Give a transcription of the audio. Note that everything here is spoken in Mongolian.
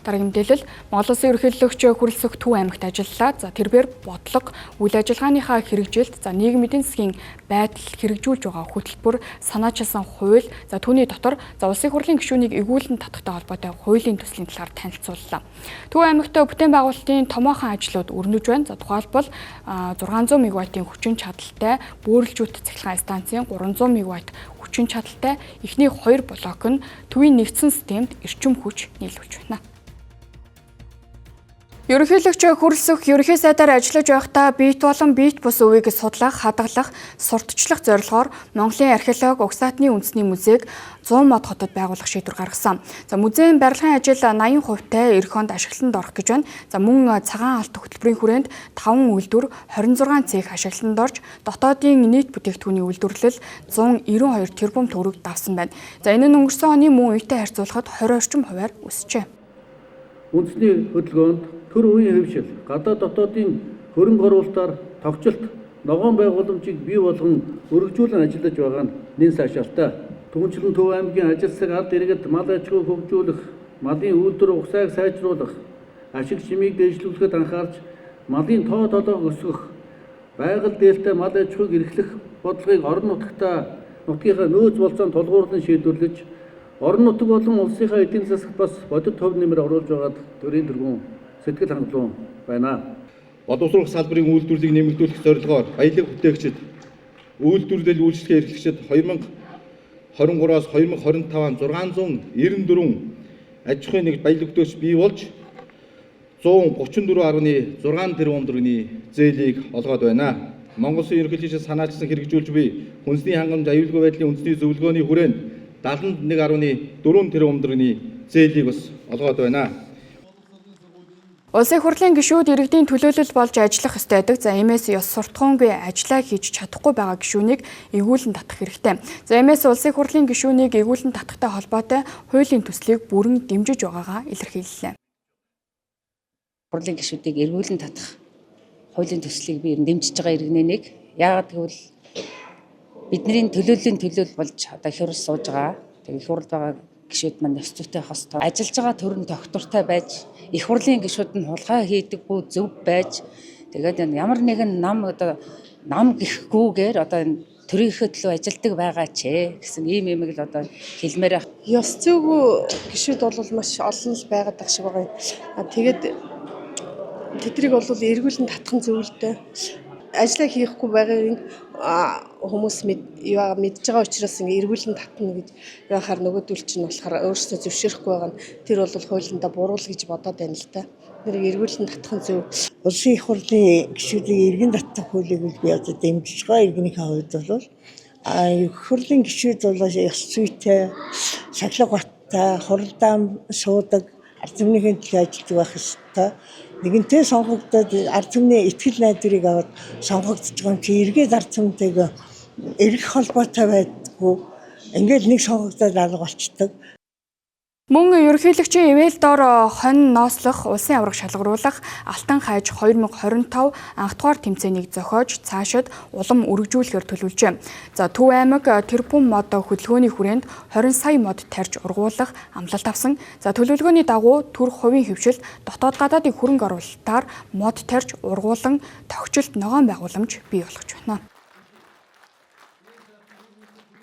Дараагийн мэдээлэл Монгол Улсын ерөнхийлөгч хүрэлцэх Төв аймагт ажиллалаа. За тэрээр бодлого, үйл ажиллагааныхаа хэрэгжилт, нийгмийн эдийн засгийн байдал хэрэгжүүлж байгаа хөтөлбөр, санаачилсан хууль, түүний дотор улсын хурлын гишүүнийг эргүүлэн татахтай холбоотой хуулийн төслийн талаар танилцууллаа. Төв аймагт бүтээн байгуулалтын томоохон ажлууд өрнөж байна. Тухайлбал 600 МВт-ийн хүчин чадалтай бөөрөлжүүт цахилгаан станцын 300 МВт хүчин чадалтай эхний 2 блок нь төвийн нэгдсэн системд эрчим хүч нийлүүлж байна. Ерөнхийлөгч хүрэлцэх ерөнхий сайдаар ажиллаж байхдаа биет болон биет бус өвийг судлах, хадгалах, сурталчлах зорилгоор Монголын археолог Угсаатны үндэсний музейг 100 мод хотод байгуулах шийдвэр гаргасан. Музейн барилгын ажил 80%-тай эх онд ашиглалтанд орох гэж байна. Мөн цагаан алт хөтөлбөрийн хүрээнд 5 үйлдвэр 26 цех ашиглалтанд орж дотоодын нийт бүтээгдэхүүний үйлдвэрлэл 192 тэрбум төгрөг давсан байна. Энэ нь өнгөрсөн оны мөн үетэй харьцуулахад 20 орчим хувиар өсжээ. Үндэсний хөдөлгөөнд төр үеийн хөвшил, гадаад дотоодын хөрөнгө оруулалтаар тогтцолт, ногоон байгууламжийг бий болгон өргөжүүлэн ажиллаж байгаа нь нэн сайшаалтай. Түүнчлэн Төв аймгийн ажилсаг ард иргэд мал аж ахуйг хөгжүүлэх, малын үйлдвэр угсааг сайжруулах, ашиг чимийг дэвшлүүлэхэд анхаарч малын тоо толгой өсгөх, байгаль дээлтэй мал аж ахуйг эрхлэх бодлогыг орон нутгийнхаа нөөц болцоонд тулгуурлан шийдвэрлэж, орон нутаг болон улсынхаа эдийн засагт бас бодит төв нэмэр оруулж байгаад төрийн тэргүүн сэтгэл хангалуун байна. Боловсрох салбарын үйлдвэрлэлийг нэмэгдүүлэх зорилгоор баялаг бүтээгчид, үйлдвэрлэл үйлчлэгээ эрхлэгчид 2023-аас 2025 694 аж ахуйн нэгж баялаг бүтээгч бий болж 134.6 тэрбум төгрөгийн зээлийг олгоод байна. Монгол Улсын ерөнхийлөгчийн санаачилсан хэрэгжүүлж буй хүнсний хангамж аюулгүй байдлын үндэсний зөвлөгөөний хүрээнд 71.4 тэрбум төгрөгийн зээлийг бас олгоод байна. Улсын хурлын гишүүд иргэдийн төлөөлөл болж ажиллах ёстой байдаг. Иймээс ёс суртахуунгүй ажиллаа хийж чадахгүй байгаа гишүүнийг эргүүлэн татах хэрэгтэй. Иймээс улсын хурлын гишүүнийг эргүүлэн татахтай холбоотой хуулийн төслийг бүрэн дэмжиж байгаагаа илэрхийллээ. Хурлын гишүүдийг эргүүлэн татах хуулийн төслийг би дэмжиж байгаа иргэнэ нэг. Яагаад гэвэл бидний төлөөллийн төлөөл болж одоо их хурл сууж байгаа. Их хурл байгаа гишүүд маань ёс зүйтэй хостой ажиллаж байгаа төрön тогтвортой байж, их хурлын гишүүд нь хулгай хийдэггүй зөв байж, тэгээд ямар нэгэн нам гэхгүйгээр одоо энэ төрийнхөө төлөө ажилдаг байгаа ч гэсэн ийм л одоо хэлмээр байна. Ёс зүйгүй гишүүд бол маш олон л байгаад байгаа шиг байгаа. Тэгээд тэднийг бол эргүүлэн татах нь зөв л дээ. Ажлаа хийхгүй байгааг хүмүүс мэдж байгаа учраас эргүүлэн татна гэж яхаар нөгөөдөл чинь болохоор өөрсдөө зөвшөөрөхгүй байгаа нь тэр бол хуулиндаа буруу л гэж бодоод байна л да. Тэрийг эргүүлэн татах нь зөв. Улсын их хурлын гишүүдийг эргэн татах хуулийг би одоо дэмжиж байгаа. Иргэнийхээ хувьд бол их хурлын гишүүд бол ёс зүйтэй, сахилга баттай, хуралдаан суудаг, ард түмнийхээ төлөө ажилладаг байх ёстой. Нэгэнтээ сонгогдоод ард түмний итгэл найдварыг аваад сонгогдож байгаа юм чи эргээд ард түмтэйг эргэх холбоотой байдгүй. Ингээд нэг сонгогдоод алга болчдөг. Мөн ерөнхийлөгчийн ивэл дор хонь нослох, улсын авраг шалгаруулах, алтан хайж 2025 анх дугаар тэмцээнийг зохиож цаашид улам үргэлжлүүлэхээр төлөвлөжээ. Төв аймаг тэрбум мод хөдөлгөөний хүрээнд 20 сая мод тарьж ургуулах амлалт авсан. Төлөвлөгөөний дагуу төрх хувийн хөвшилт, дотоод гадаадын хөрөнгө оруулалтаар мод тарьж ургуулan тогтчлт ногоон байгууламж бий болгож байна.